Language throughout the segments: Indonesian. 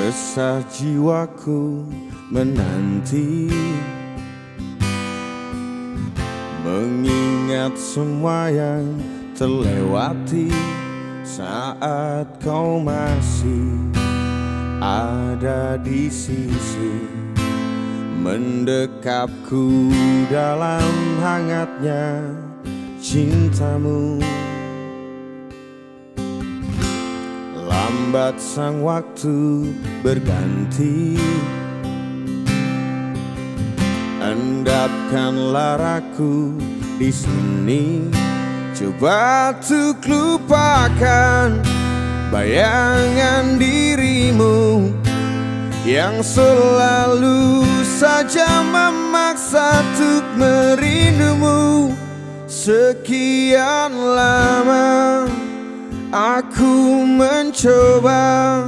Resah jiwaku menanti, mengingat semua yang terlewati saat kau masih ada di sisi, mendekapku dalam hangatnya cintamu. Lambat sang waktu berganti, endapkanlah aku di sini. Coba untuk lupakan bayangan dirimu yang selalu saja memaksa untuk merindumu. Sekian lama aku mencoba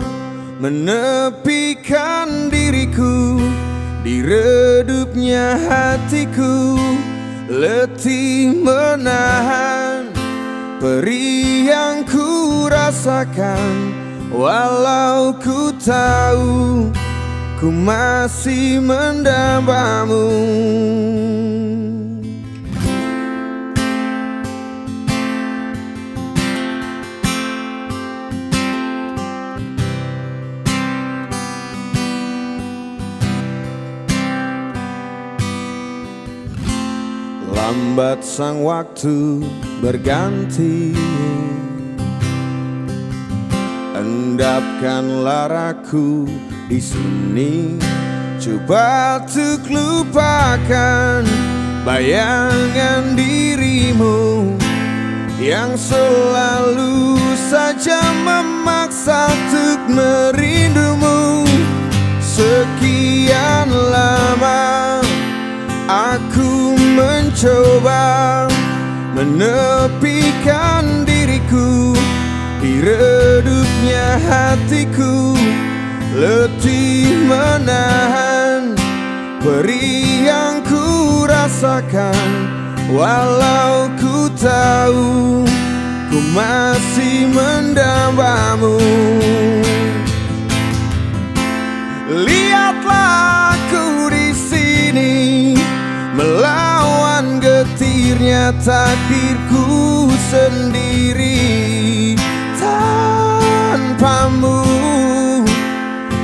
menepikan diriku di redupnya hatiku, letih menahan perih yang ku rasakan. Walau ku tahu ku masih mendambamu. Lambat sang waktu berganti, endapkanlah aku di sini. Coba untuk lupakan bayangan dirimu yang selalu saja memaksa untuk merindumu. Sekian lama aku mencoba menepikan diriku di redupnya hatiku, letih menahan perih yang ku rasakan. Walau ku tahu ku masih mendambamu. Lihatlah aku di sini melawan getirnya takdirku sendiri. Tanpamu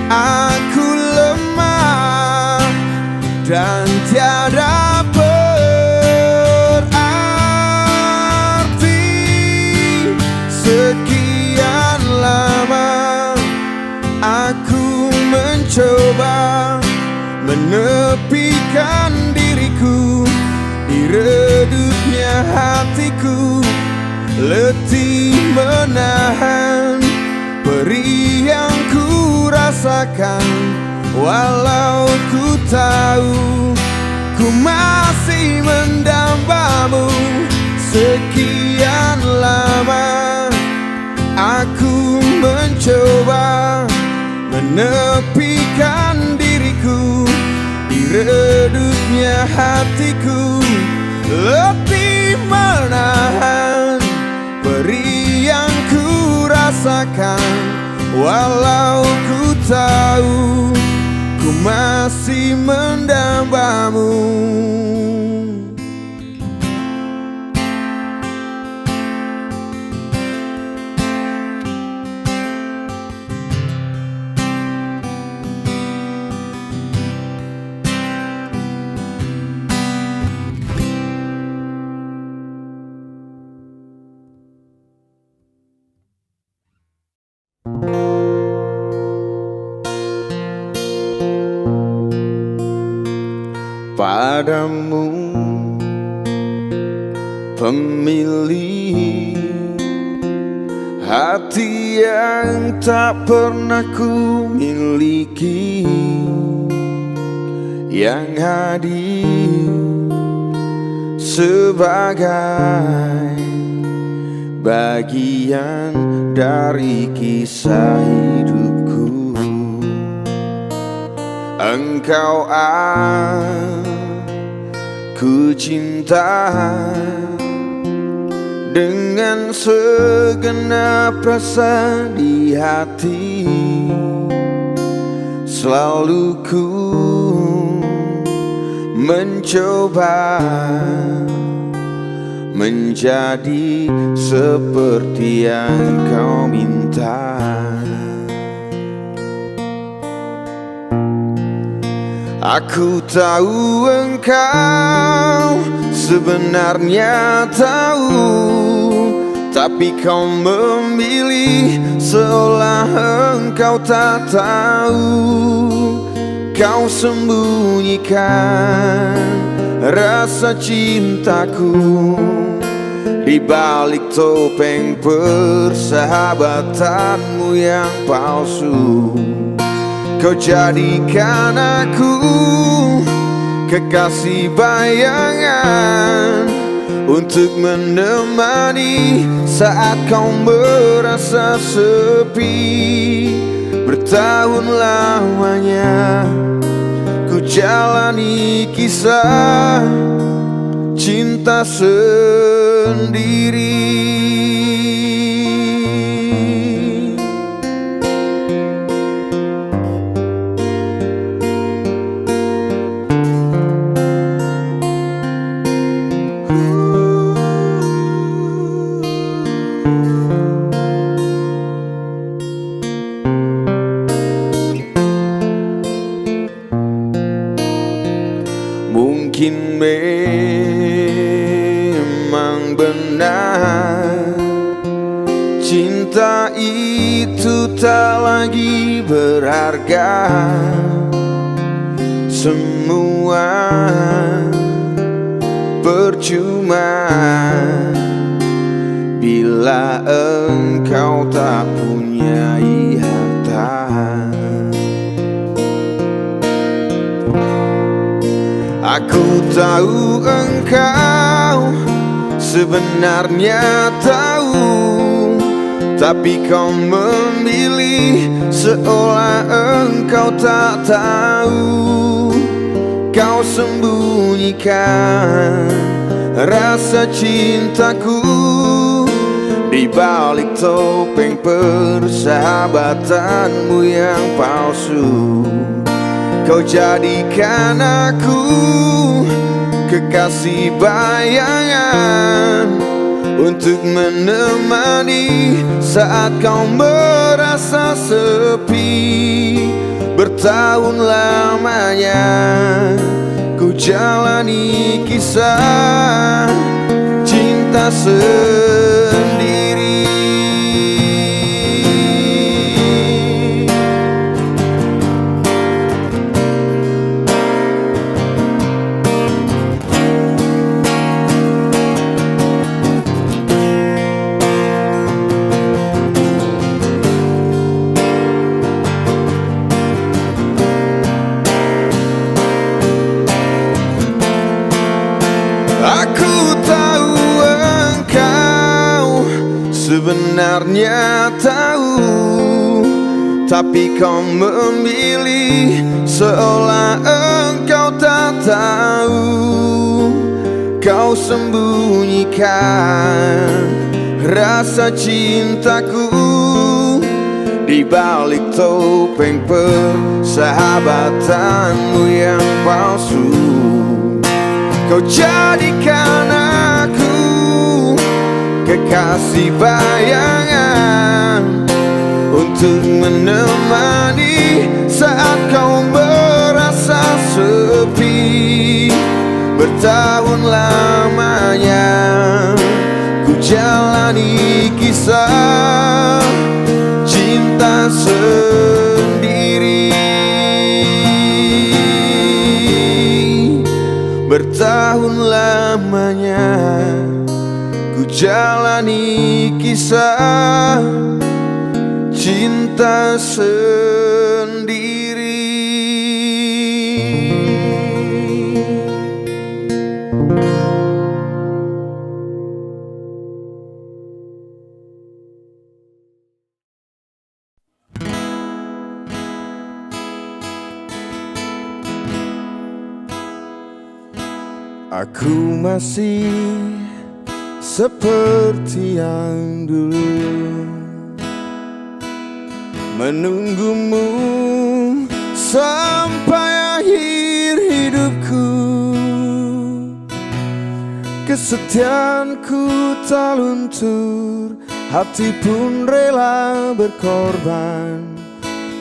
aku lemah dan tiada berarti. Sekian lama aku mencoba menepikan diriku di redupnya hatiku, letih menahan perih yang ku rasakan. Walau ku tahu ku masih mendambamu. Sekian lama aku mencoba menepikan diriku di redupnya hatiku, letih menahan perih yang ku rasakan. Walau ku tahu ku masih mendambamu. Padamu pemilih hati yang tak pernah ku miliki, yang hadir sebagai bagian dari kisah hidupku. Engkau aku cinta dengan segenap rasa di hati. selalu ku mencoba menjadi seperti yang kau minta. Aku tahu engkau sebenarnya tahu, tapi kau memilih seolah engkau tak tahu. Kau sembunyikan rasa cintaku di balik topeng persahabatanmu yang palsu. Kau jadikan aku kekasih bayangan untuk menemani saat kau merasa sepi. Bertahun lamanya ku jalani kisah cinta sendiri. Mungkin memang benar cinta itu tak lagi berharga. Semua percuma bila engkau tak punya harta. Aku tahu engkau sebenarnya tahu, tapi kau memilih seolah engkau tak tahu. Kau sembunyikan rasa cintaku di balik topeng persahabatanmu yang palsu. Kau jadikan aku kekasih bayangan untuk menemani saat kau merasa sepi. Bertahun lamanya ku jalani kisah cinta sendiri. Aku tahu engkau sebenarnya tahu, tapi kau memilih seolah engkau tak tahu. Kau sembunyikan rasa cintaku di balik topeng persahabatanmu yang palsu. Kau jadikan aku kekasih bayangan untuk menemani saat kau merasa sepi. Bertahun lamanya ku jalani kisah cinta sendiri. Bertahun lamanya ku jalani kisah cinta sendiri. Aku masih seperti yang dulu, menunggumu sampai akhir hidupku. Kesetiaanku tak luntur, hati pun rela berkorban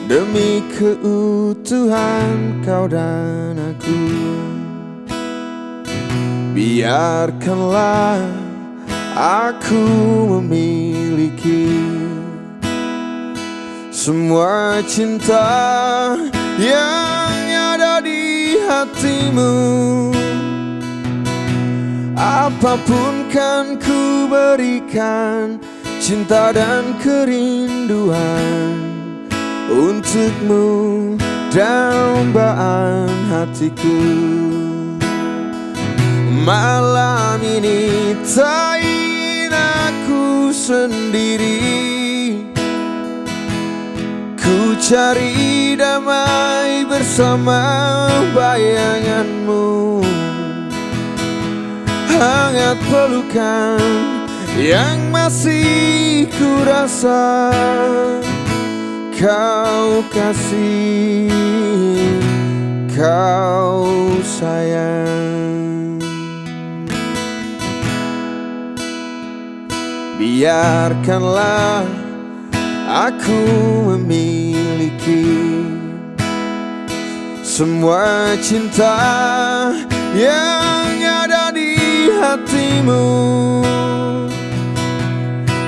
demi keutuhan kau dan aku. Biarkanlah aku memiliki semua cinta yang ada di hatimu. Apapun kan ku berikan, cinta dan kerinduan untukmu, dambaan hatiku. Malam ini tak ingin aku sendiri, ku cari damai bersama bayanganmu. Hangat pelukan yang masih ku rasa, kau kasih, kau sayang. Biarkanlah aku memiliki semua cinta yang ada di hatimu.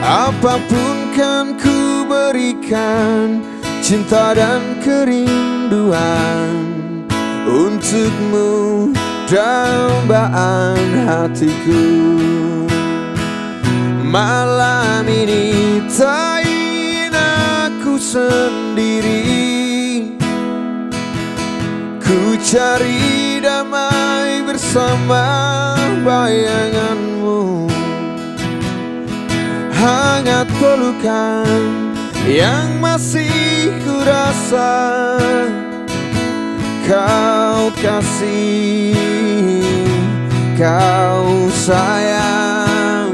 Apapun kan ku berikan, cinta dan kerinduan untukmu, dambaan hatiku. Malam ini tak ingin aku sendiri, ku cari damai bersama bayanganmu. Hangat pelukan yang masih ku rasa, kau kasih, kau sayang.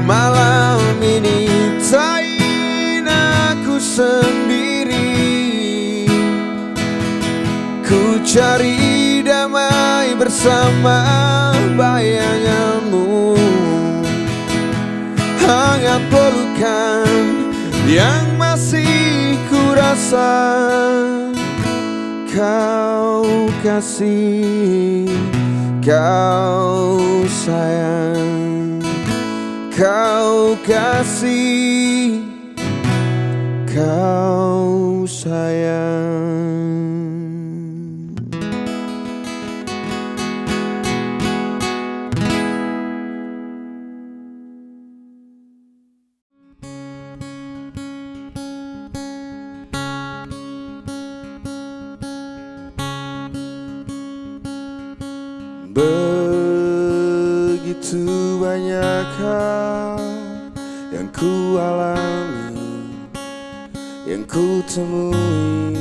Malam ini tak ingin aku sendiri, ku cari damai bersama bayanganmu. Hangat pelukan yang masih ku rasa, kau kasih, kau sayang. Kau kasih, kau sayang. Begitu banyak hal yang ku alami, yang ku temui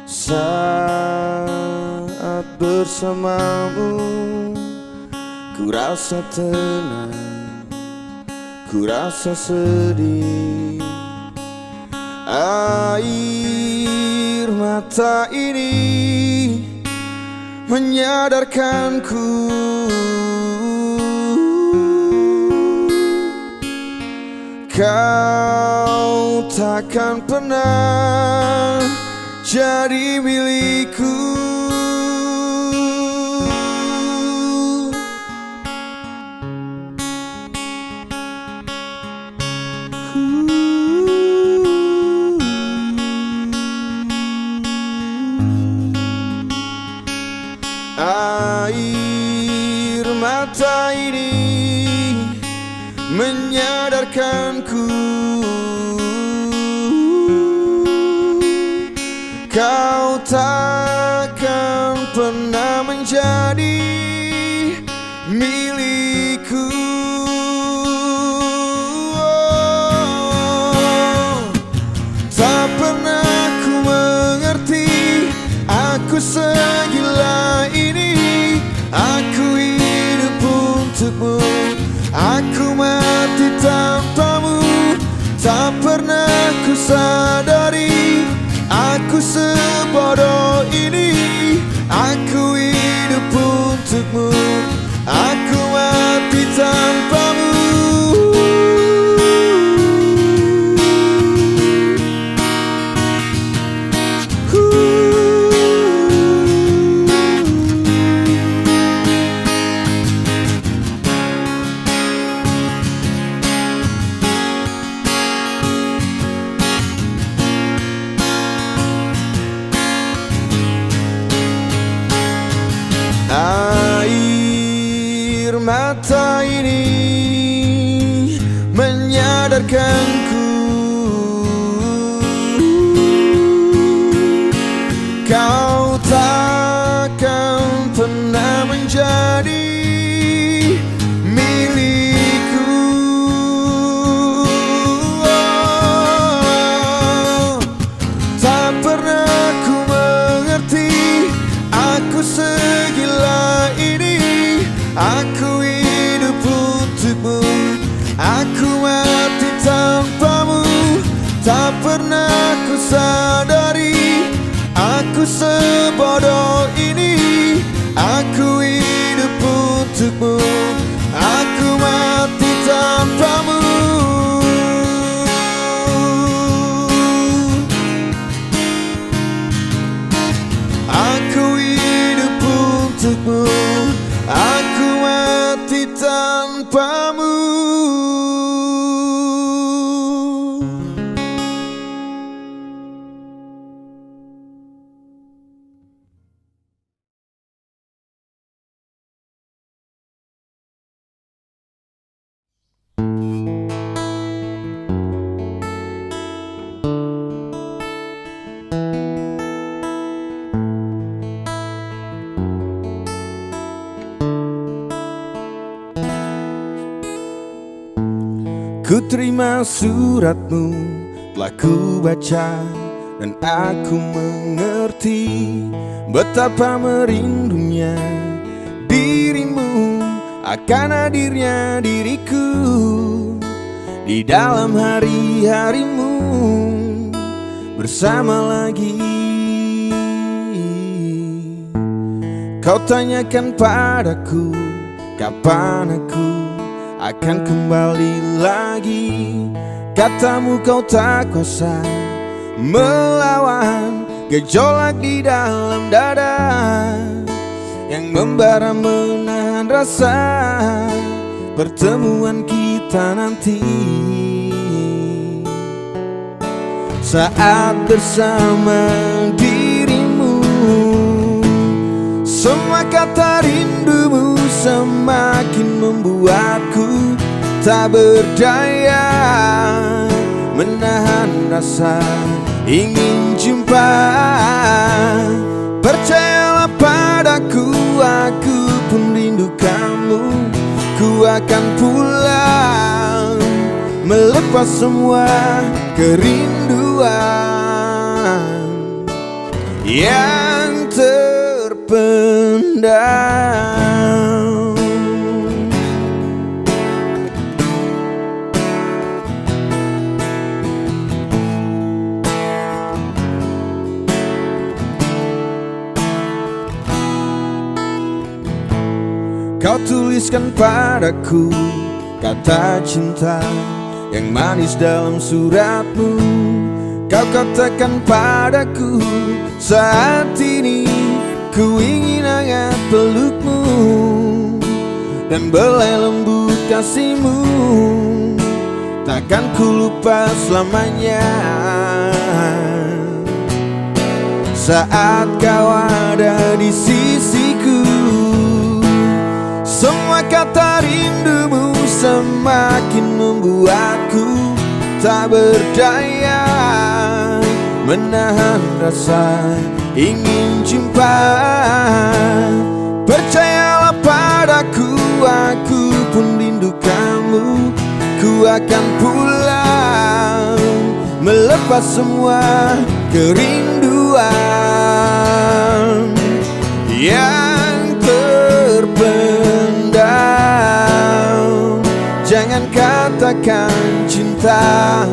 saat bersamamu. Ku rasa tenang, ku rasa sedih. Air mata ini menyadarkanku kau takkan pernah jadi milikku. Air mata ini menyadarkanku kau takkan pernah menjadi milikku. Tak pernah ku mengerti aku segila ini. Aku hidup untukmu, aku mati tanpamu. Tak pernah ku sadari aku permata ini menyadarkanku kau takkan pernah menjadi milikku. Tak pernah ku mengerti aku segila ini. Aku hidup untukmu, aku mati tanpamu. Tak pernah ku sadari aku sebodoh ini. Aku hidup untukmu, aku mati tanpamu. Aku hidup untukmu, aku mati tanpamu. Ku terima suratmu, telah ku baca dan aku mengerti betapa merindunya dirimu akan hadirnya diriku di dalam hari-harimu bersama lagi. Kau tanyakan padaku kapan aku akan kembali lagi. Katamu kau tak kuasa melawan gejolak di dalam dada yang membara menahan rasa pertemuan kita nanti. Saat bersama dirimu, semua kata rindumu semakin membuatku tak berdaya menahan rasa ingin jumpa. Percayalah padaku, aku pun rindu kamu. Ku akan pulang melepas semua kerinduan yang terpendam. Kau tuliskan padaku kata cinta yang manis dalam suratmu. Kau katakan padaku saat ini ku ingin hangat pelukmu dan belai lembut kasihmu. Takkan ku lupa selamanya saat kau ada di sisiku. Semua kata rindumu semakin membuatku tak berdaya menahan rasa ingin jumpa. Percayalah padaku, aku pun rindu kamu. Ku akan pulang melepas semua kerinduan yang terpendam. Jangan katakan cinta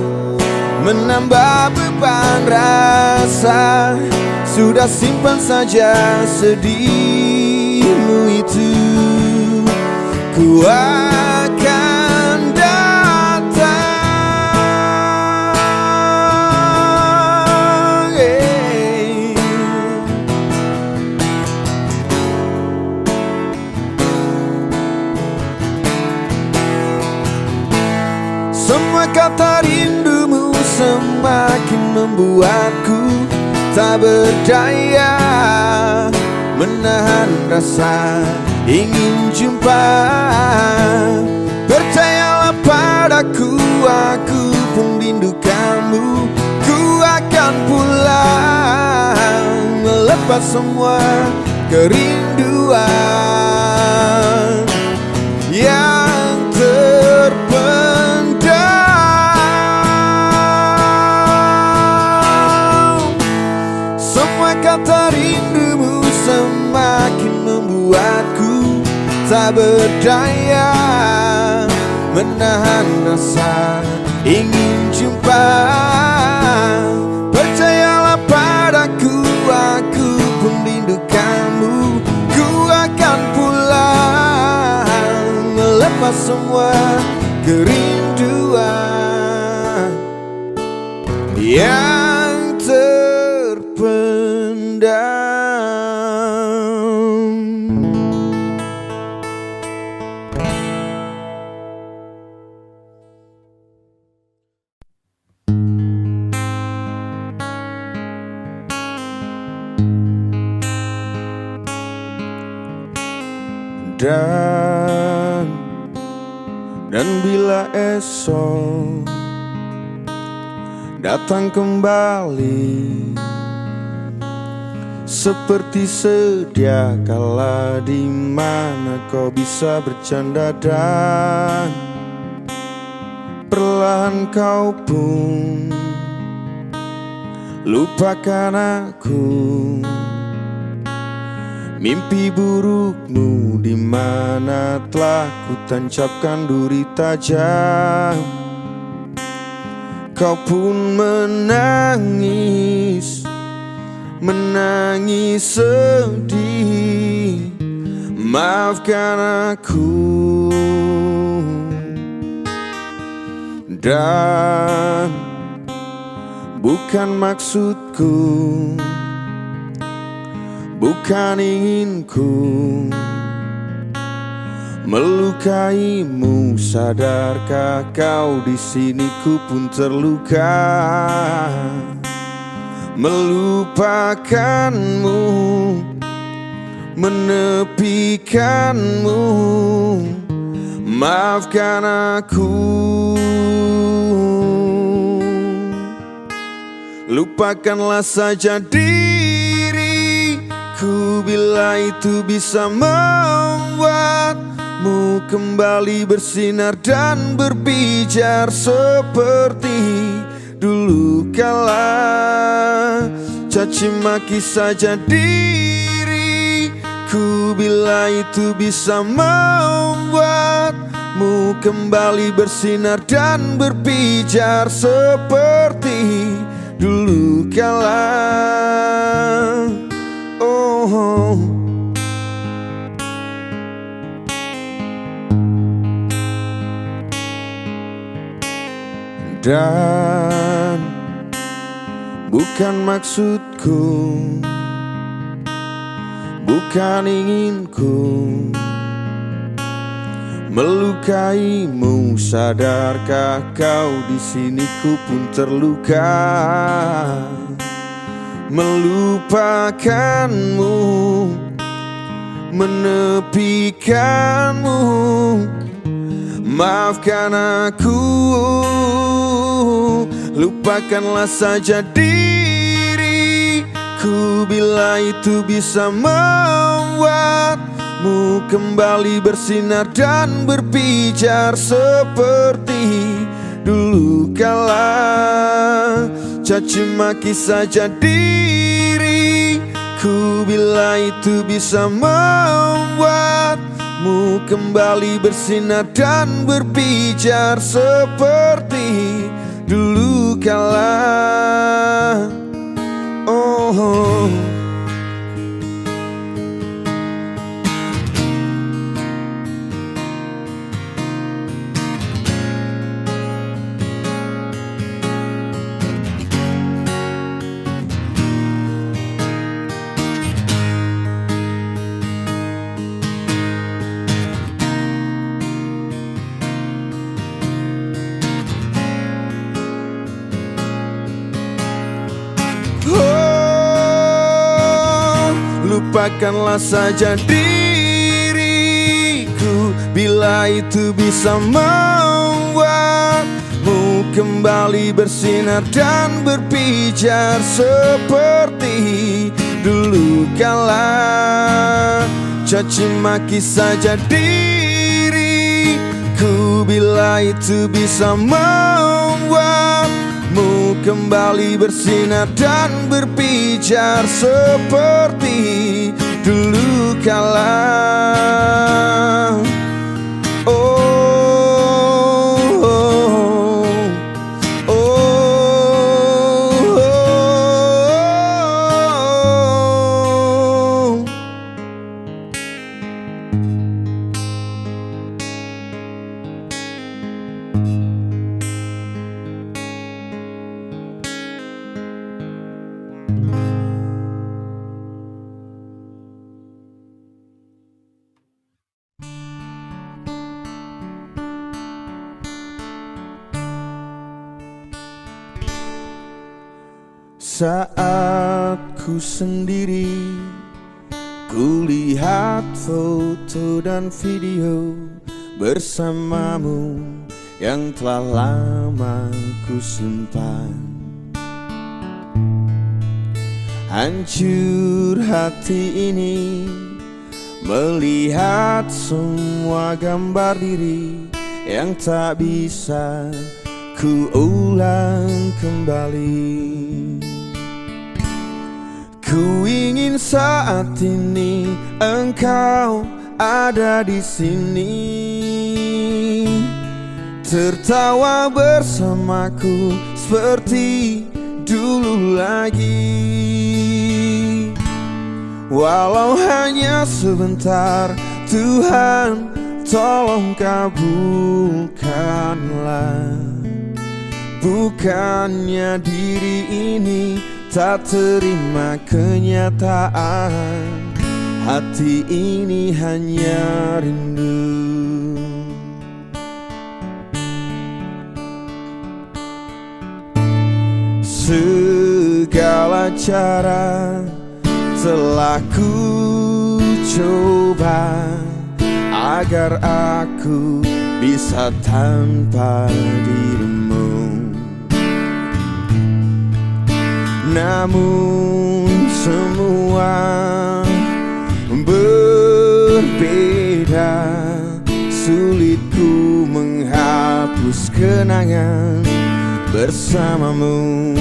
menambah beban rasa. Sudah simpan saja sedihmu itu. Ku akan datang, Semua kata rindumu semakin membuatku tak berdaya menahan rasa ingin jumpa. Percayalah padaku, aku pun rindu kamu. Ku akan pulang melepas semua kerinduan yang terpendam. Semua kata rindumu semakin membuatku tak berdaya menahan rasa ingin jumpa. Percayalah padaku, aku pun rindu kamu. Ku akan pulang melepas semua kerinduan yang terpendam. Dan bila esok datang kembali seperti sedia kala, di mana kau bisa bercanda dan perlahan kau pun lupakan aku. Mimpi burukmu di mana telah ku tancapkan duri tajam. Kau pun menangis, menangis sedih. Maafkan aku. Dan bukan maksudku, bukan inginku melukaimu. Sadarkah kau di sini ku pun terluka. Melupakanmu, menepikanmu. Maafkan aku. Lupakanlah saja diriku bila itu bisa membuatmu kembali bersinar dan berpijar seperti dulu kala. Caci maki saja diriku bila itu bisa membuatmu kembali bersinar dan berpijar seperti dulu kala. Oh, dan bukan maksudku, bukan inginku melukaimu. Sadarkah kau di sini ku pun terluka. Melupakanmu, menepikanmu. Maafkan aku. Lupakanlah saja diriku bila itu bisa membuatmu kembali bersinar dan berpijar seperti dulu kala. Caci maki saja diriku bila itu bisa membuatmu kembali bersinar dan berpijar seperti dulu kala. Oh, lupakanlah saja diriku bila itu bisa membuatmu kembali bersinar dan berpijar seperti dulu kala. Caci maki saja diriku bila itu bisa membuatmu kembali bersinar dan berpijar seperti dulu kala. Saat ku sendiri, ku lihat foto dan video bersamamu yang telah lama ku simpan. Hancur hati ini melihat semua gambar diri yang tak bisa ku ulang kembali. Ku ingin saat ini engkau ada di sini, tertawa bersamaku seperti dulu lagi. Walau hanya sebentar, Tuhan tolong kabulkanlah. Bukannya diri ini tak terima kenyataan, hati ini hanya rindu. Segala cara telah ku coba agar aku bisa tanpa dirimu. Namun semua berbeda, sulit ku menghapus kenangan bersamamu.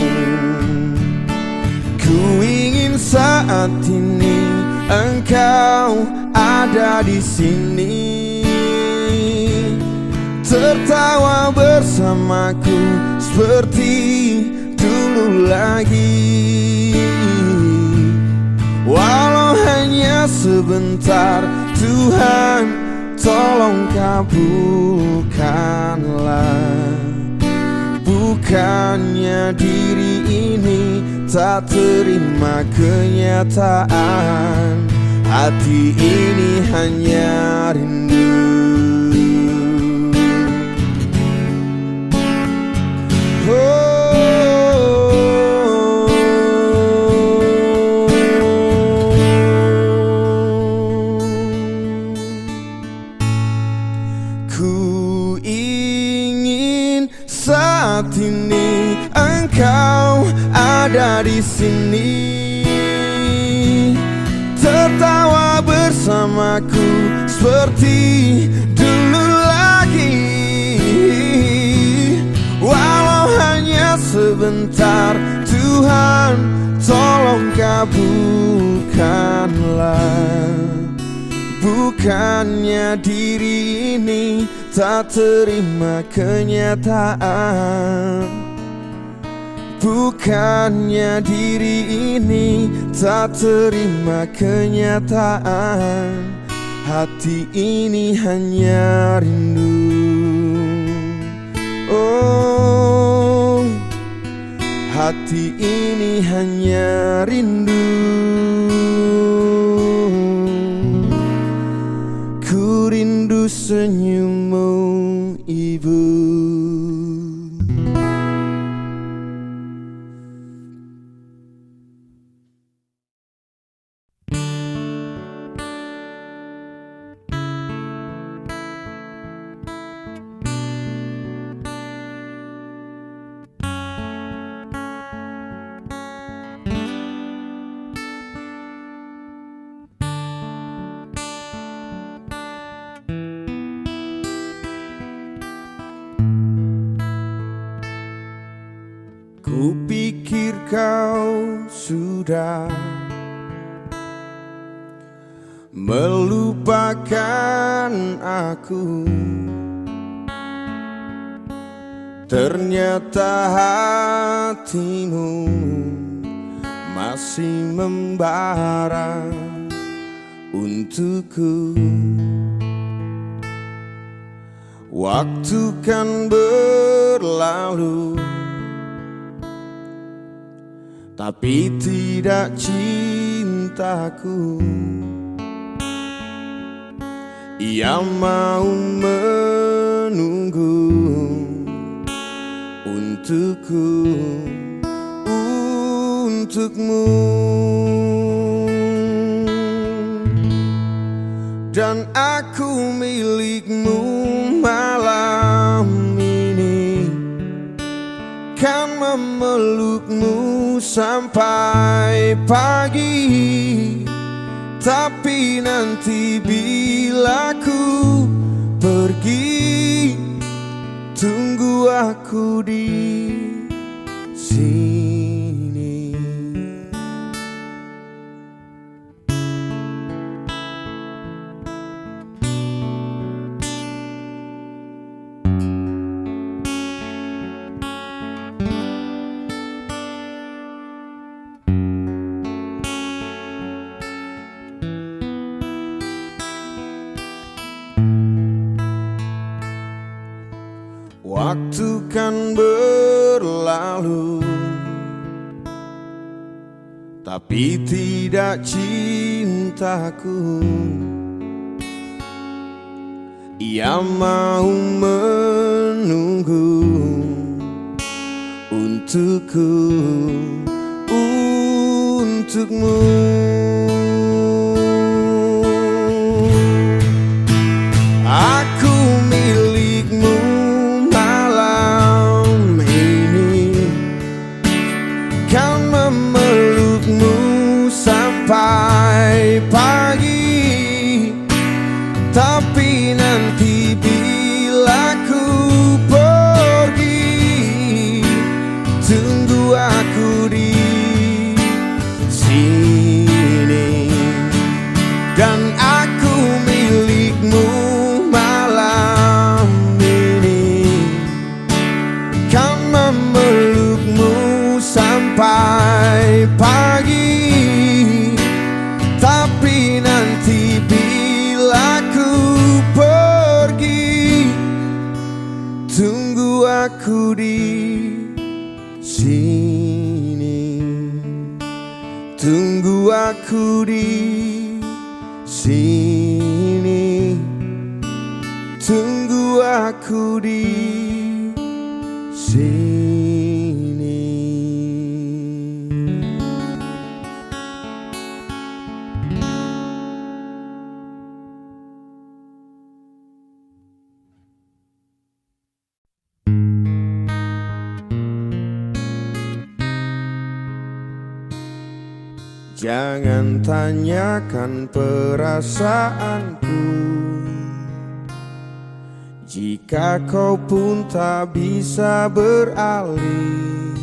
Ku ingin saat ini engkau ada di sini, tertawa bersamaku seperti dulu lagi. Walau hanya sebentar, Tuhan tolong kabulkanlah. Bukannya diri ini tak terima kenyataan, hati ini hanya rindu. Ku ingin saat ini engkau ada di sini, tertawa bersamaku seperti dulu lagi. Walau hanya sebentar, Tuhan tolong kabulkanlah. Bukannya diri ini tak terima kenyataan, bukannya diri ini tak terima kenyataan, hati ini hanya rindu. Oh, hati ini hanya rindu. Ku rindu senyummu, Ibu. Kupikir kau sudah melupakan aku, ternyata hatimu masih membara untukku. Waktu kan berlalu, tapi tidak cintaku. Ia mau menunggu untukku, untukmu. Dan aku milikmu malam ini, kan memelukmu sampai pagi. Tapi nanti bila ku pergi, tunggu aku di sini. Waktu kan berlalu, tapi tidak cintaku. Ia mau menunggu untukku, untukmu. Aku milikmu malam ini, kan memelukmu sampai pagi. Tapi nanti bila ku pergi, tunggu aku di sini. Dan aku milikmu malam ini, kan memelukmu sampai pagi. Tapi nanti bila ku pergi, tunggu aku di sini. Tunggu aku di sini. Tunggu aku di sini. Jangan tanyakan perasaanku, jika kau pun tak bisa beralih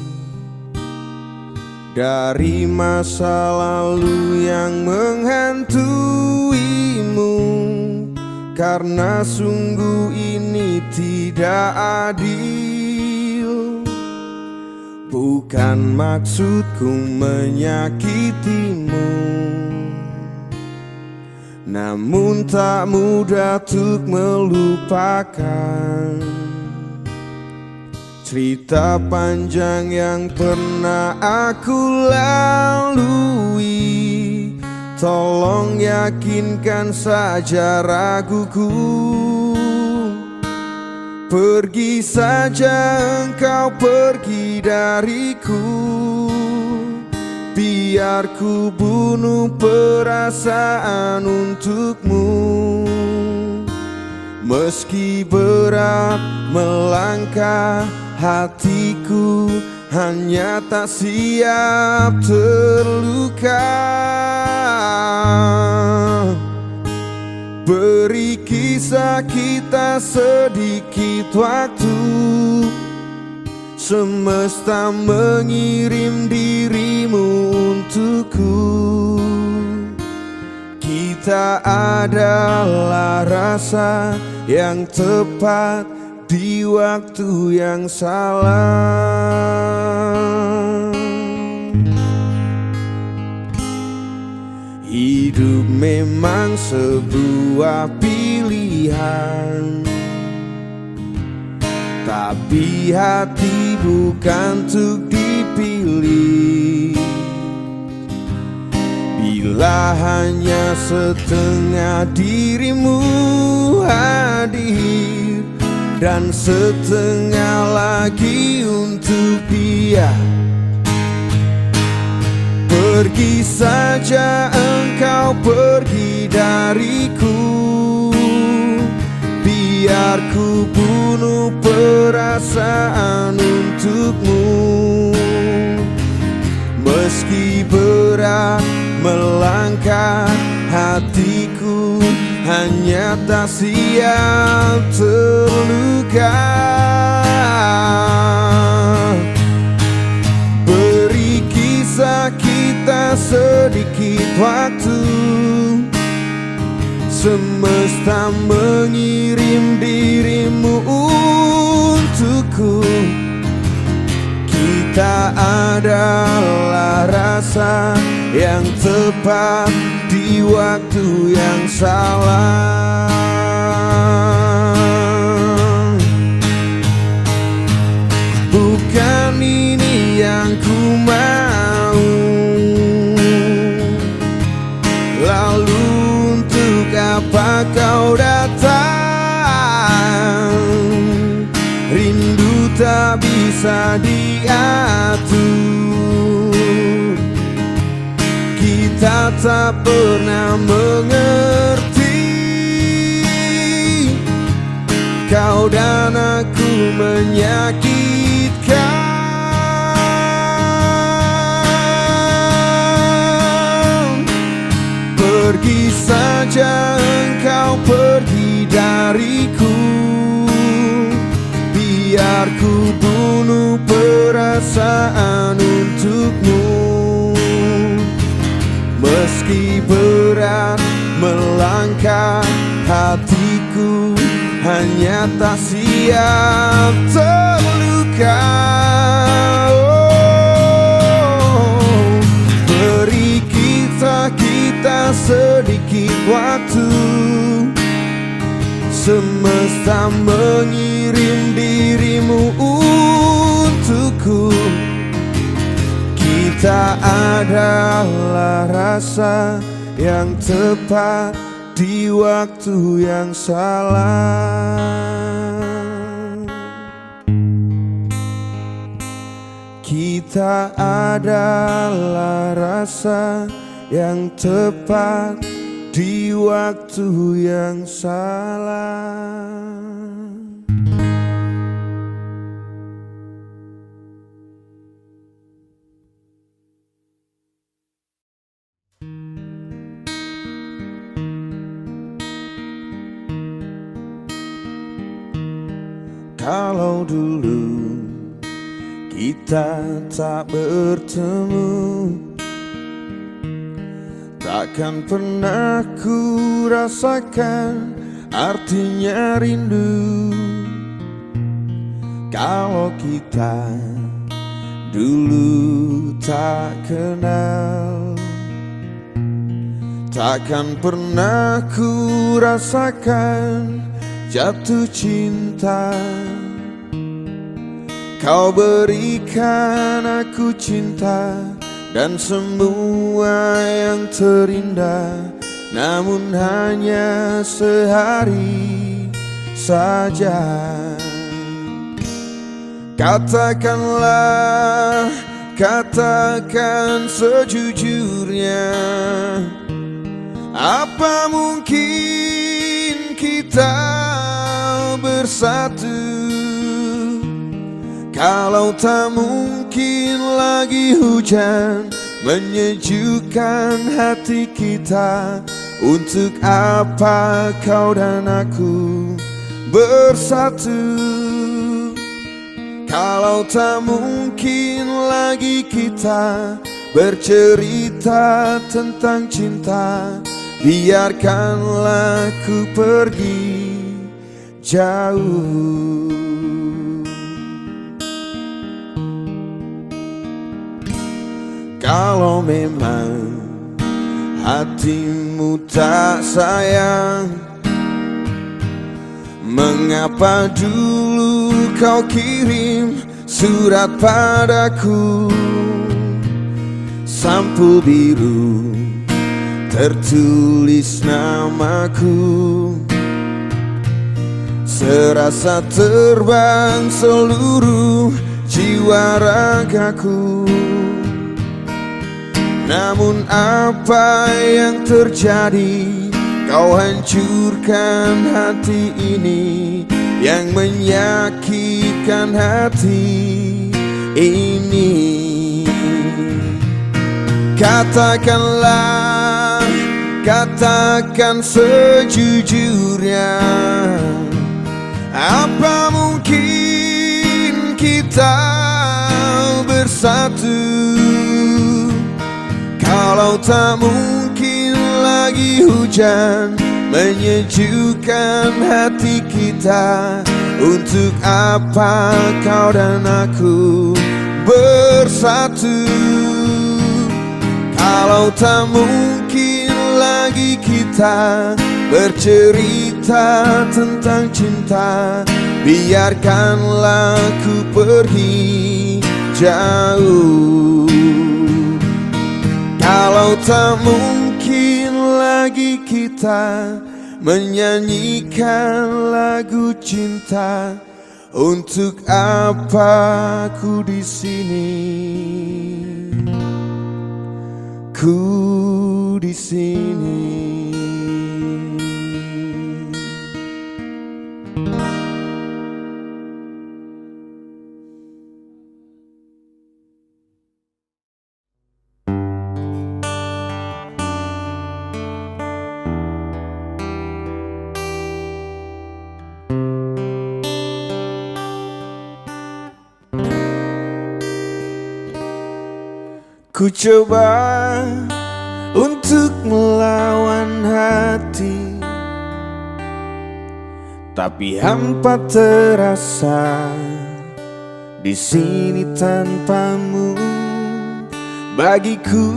dari masa lalu yang menghantuimu. Karena sungguh ini tidak adil. Bukan maksudku menyakitimu, namun tak mudah untuk melupakan cerita panjang yang pernah aku lalui. Tolong yakinkan saja raguku. Pergi saja engkau, pergi dariku. Biar ku bunuh perasaan untukmu. Meski berat melangkah, hatiku hanya tak siap terluka. Beri kisah kita sedikit waktu, semesta mengirim dirimu untukku. Kita adalah rasa yang tepat di waktu yang salah. Hidup memang sebuah pilihan, tapi hati bukan untuk dipilih. Bila hanya setengah dirimu hadir dan setengah lagi untuk dia, pergi saja engkau pergi dariku. Biar ku bunuh perasaan untukmu. Meski berat melangkah, hatiku hanya tak siap terluka. Beri kisah kita sedikit waktu, semesta mengirim dirimu untukku. Kita adalah rasa yang tepat di waktu yang salah. Bukan ini yang ku mau, lalu untuk apa kau datang? Rindu tak bisa diatur, kita tak pernah mengerti. Kau dan aku menyakitkan. Pergi saja engkau pergi dariku. Biar ku bunuh perasaan untukmu. Meski berat melangkah, hatiku hanya tak siap terluka. Oh, beri kita sedikit waktu, semesta mengirim dirimu untukku. Kita adalah rasa yang tepat di waktu yang salah. Kita adalah rasa yang tepat di waktu yang salah. Kalau dulu kita tak bertemu, takkan pernah ku rasakan artinya rindu. Kalau kita dulu tak kenal, takkan pernah ku rasakan jatuh cinta. Kau berikan aku cinta dan semua yang terindah, namun hanya sehari saja. Katakanlah, katakan sejujurnya, apa mungkin kita bersatu? Kalau tak mungkin lagi hujan menyejukkan hati kita, untuk apa kau dan aku bersatu? Kalau tak mungkin lagi kita bercerita tentang cinta, biarkanlah ku pergi jauh. Kalau memang hatimu tak sayang, mengapa dulu kau kirim surat padaku? Sampul biru tertulis namaku, serasa terbang seluruh jiwa ragaku. Namun apa yang terjadi? Kau hancurkan hati ini, yang menyakitkan hati ini. Katakanlah, katakan sejujurnya, apa mungkin kita bersatu? Kalau tak mungkin lagi hujan menyejukkan hati kita, untuk apa kau dan aku bersatu? Kalau tak mungkin lagi kita bercerita tentang cinta, biarkanlah ku pergi jauh. Kalau tak mungkin lagi kita menyanyikan lagu cinta, untuk apa ku di sini? Ku di sini. Ku coba untuk melawan hati, tapi hampa terasa di sini tanpamu. Bagiku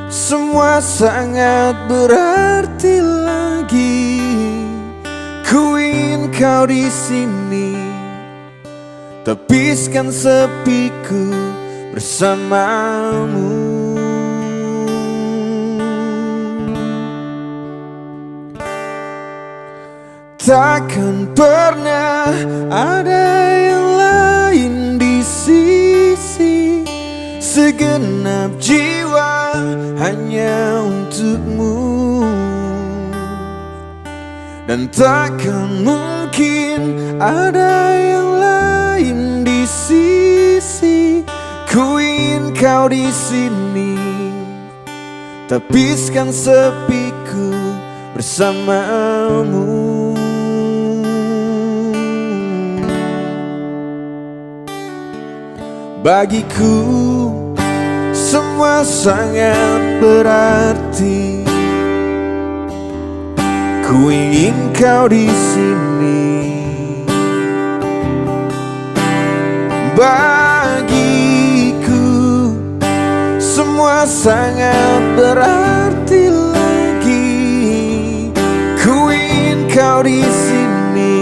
semua sangat berarti lagi. Ku ingin kau di sini, tepiskan sepiku bersamamu. Takkan pernah ada yang lain di sisi, segenap jiwa hanya untukmu. Dan takkan mungkin ada yang lain di sisi. Ku ingin kau di sini, tepiskan sepiku bersamamu. Bagiku semua sangat berarti. Ku ingin kau di sini. Semua sangat berarti lagi. Ku ingin kau di sini.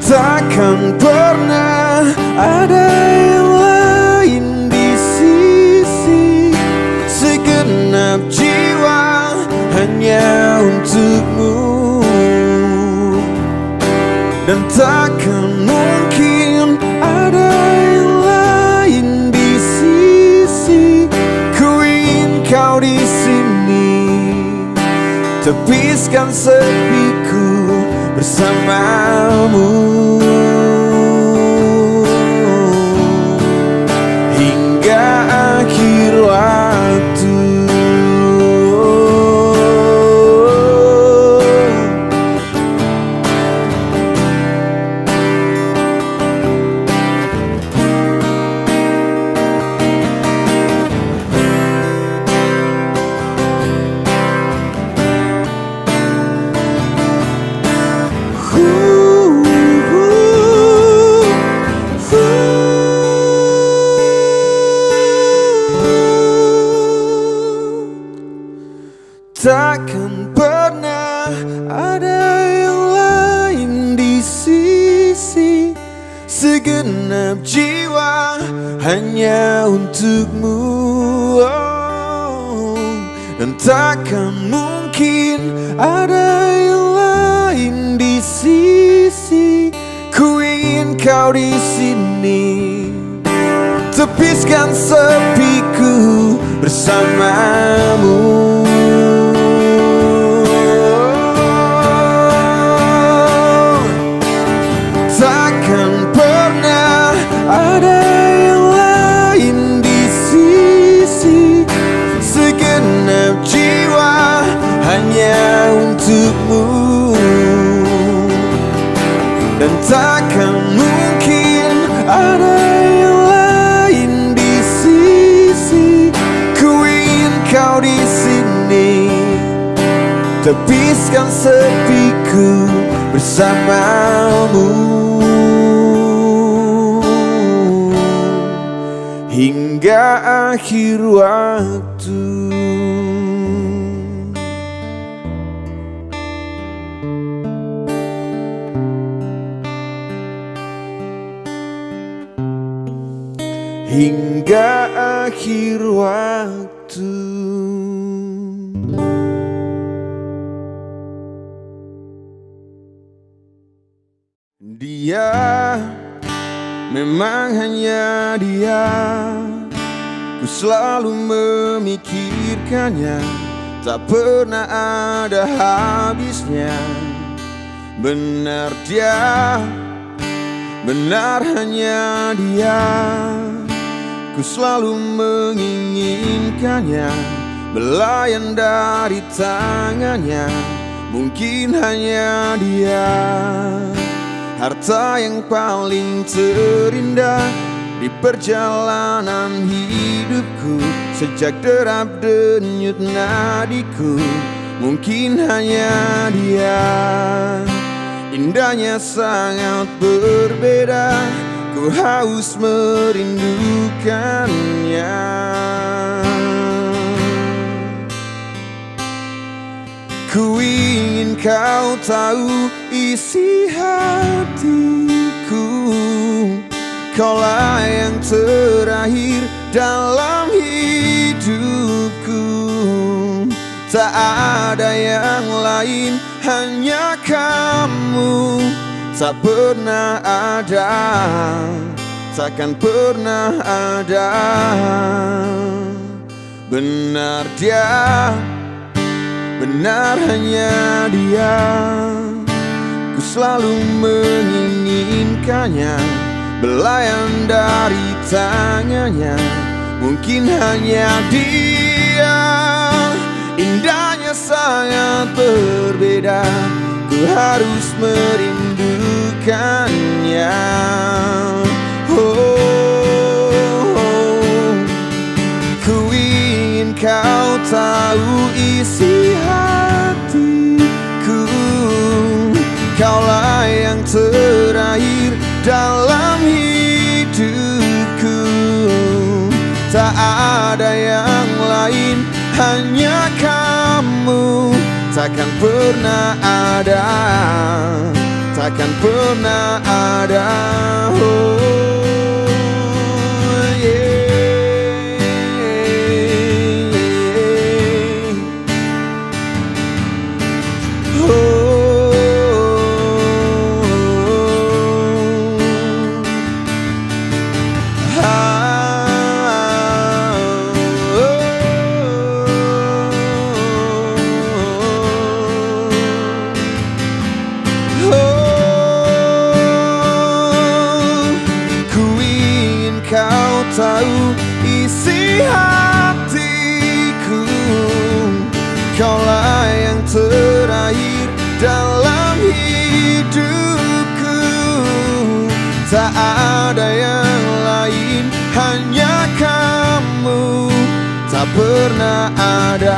Takkan pernah ada yang lain di sisi, segenap jiwa hanya untukmu. Dan takkan mungkin ada yang lain di sisi. Ku ingin kau di sini, tepiskan sepiku bersamamu. Hingga akhir waktu. takkan pernah ada yang lain di sisi. Segenap jiwa hanya untukmu, oh. Dan takkan mungkin ada yang lain di sisi. Ku ingin kau di sini, tepiskan sepiku bersamamu. Takkan pernah ada yang lain di sisi. Segenap jiwa hanya untukmu, dan takkan mungkin ada yang lain di sisi. Ku ingin kau di sini, tepiskan sepiku bersamamu. Hingga akhir waktu. Hingga akhir waktu. Dia memang hanya dia, ku selalu memikirkannya, tak pernah ada habisnya. Benar dia, benar hanya dia, ku selalu menginginkannya, belayan dari tangannya. Mungkin hanya dia, harta yang paling terindah di perjalanan hidupku. Sejak derap denyut nadiku, mungkin hanya dia. Indahnya sangat berbeda, ku haus merindukannya. Ku ingin kau tahu isi hatiku, kaulah yang terakhir dalam hidupku. Tak ada yang lain, hanya kamu. Tak pernah ada, takkan pernah ada. Benar dia, benar hanya dia, ku selalu menginginkannya, belayan dari tangannya. Mungkin hanya dia, indahnya sangat berbeda, ku harus merindukannya. Ku ingin kau tahu isi hatiku, kaulah yang terakhir dalam hidupku. Tak ada yang lain, hanya kamu. Takkan pernah ada, takkan pernah ada. Kau tahu isi hatiku, kaulah yang terakhir dalam hidupku. Tak ada yang lain, hanya kamu. Tak pernah ada,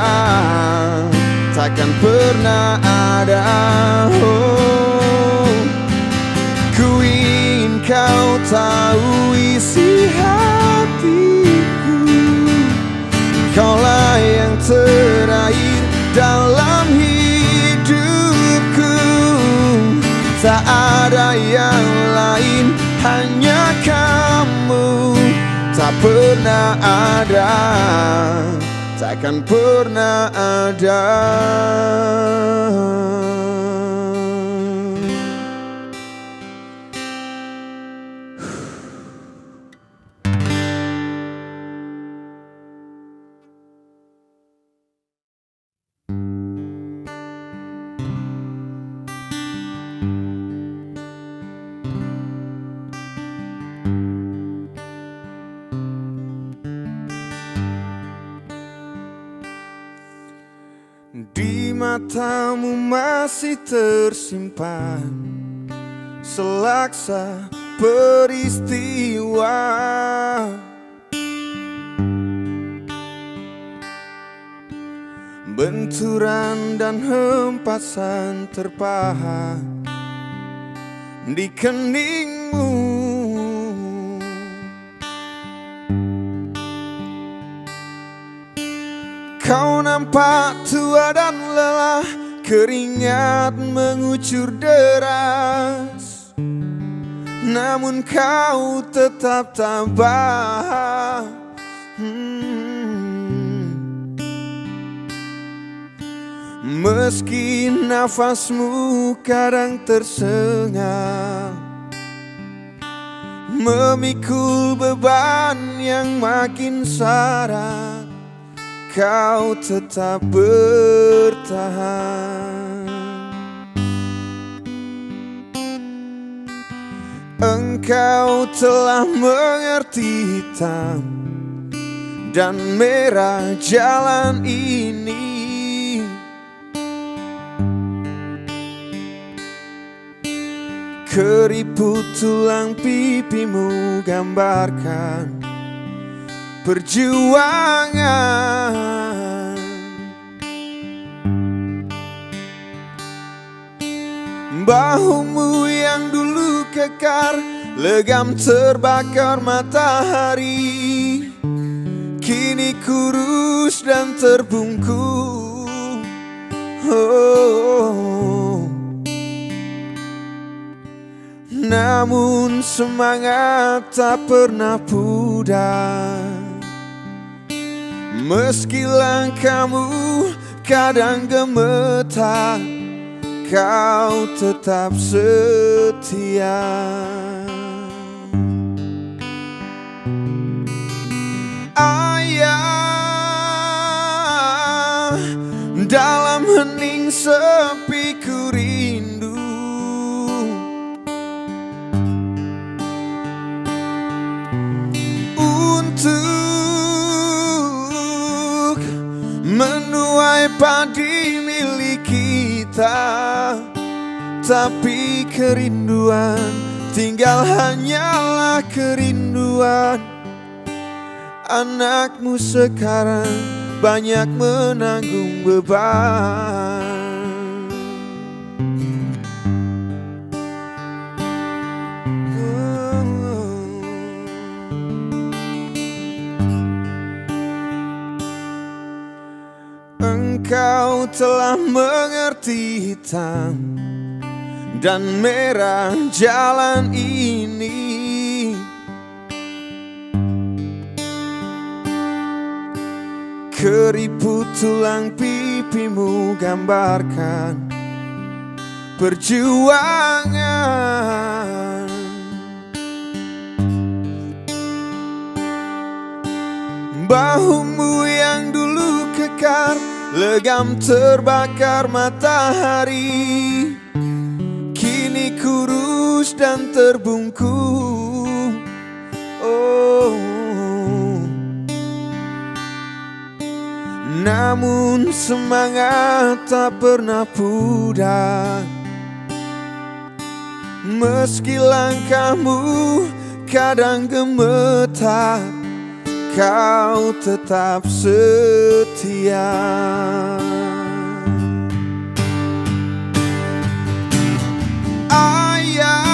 takkan pernah ada. Ku ingin kau tahu isi hatiku, kaulah yang terakhir dalam hidupku. Tak ada yang lain, hanya kamu. Tak pernah ada, takkan pernah ada. Di matamu masih tersimpan selaksa peristiwa, benturan dan hempasan terpahat di keningmu. Kau nampak tua dan lelah, keringat mengucur deras, namun kau tetap tabah. Meski nafasmu kadang tersengal, memikul beban yang makin syarat, kau tetap bertahan. Engkau telah mengerti hitam dan merah jalan ini. Keriput tulang pipimu gambarkan perjuangan. Bahumu yang dulu kekar, legam terbakar matahari, kini kurus dan terbungkuk. Namun semangat tak pernah pudar. Meski langkahmu kadang gemetar, kau tetap setia. Ayah, dalam hening sepi ku rindu. Untuk menuai padi milik kita, tapi kerinduan tinggal hanyalah kerinduan. Anakmu sekarang banyak menanggung beban. Engkau telah mengerti hitam dan merah jalan ini. Keriput tulang pipimu gambarkan perjuangan. Bahumu yang dulu kekar, legam terbakar matahari, kini kurus dan terbungkuk. Namun semangat tak pernah pudar. Meski langkahmu kadang gemetar, kau tetap setia. Ayah,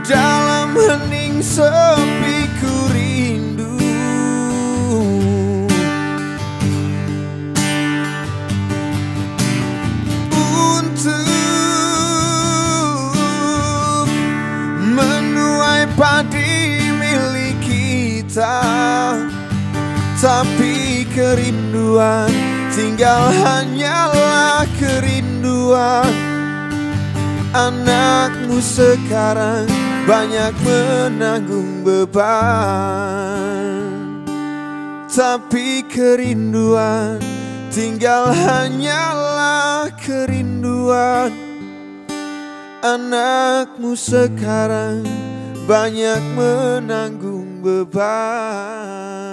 dalam hening sepi ku rindu. Tapi kerinduan tinggal hanyalah kerinduan. Anakmu sekarang banyak menanggung beban. Tapi kerinduan tinggal hanyalah kerinduan. Anakmu sekarang banyak menanggung beban.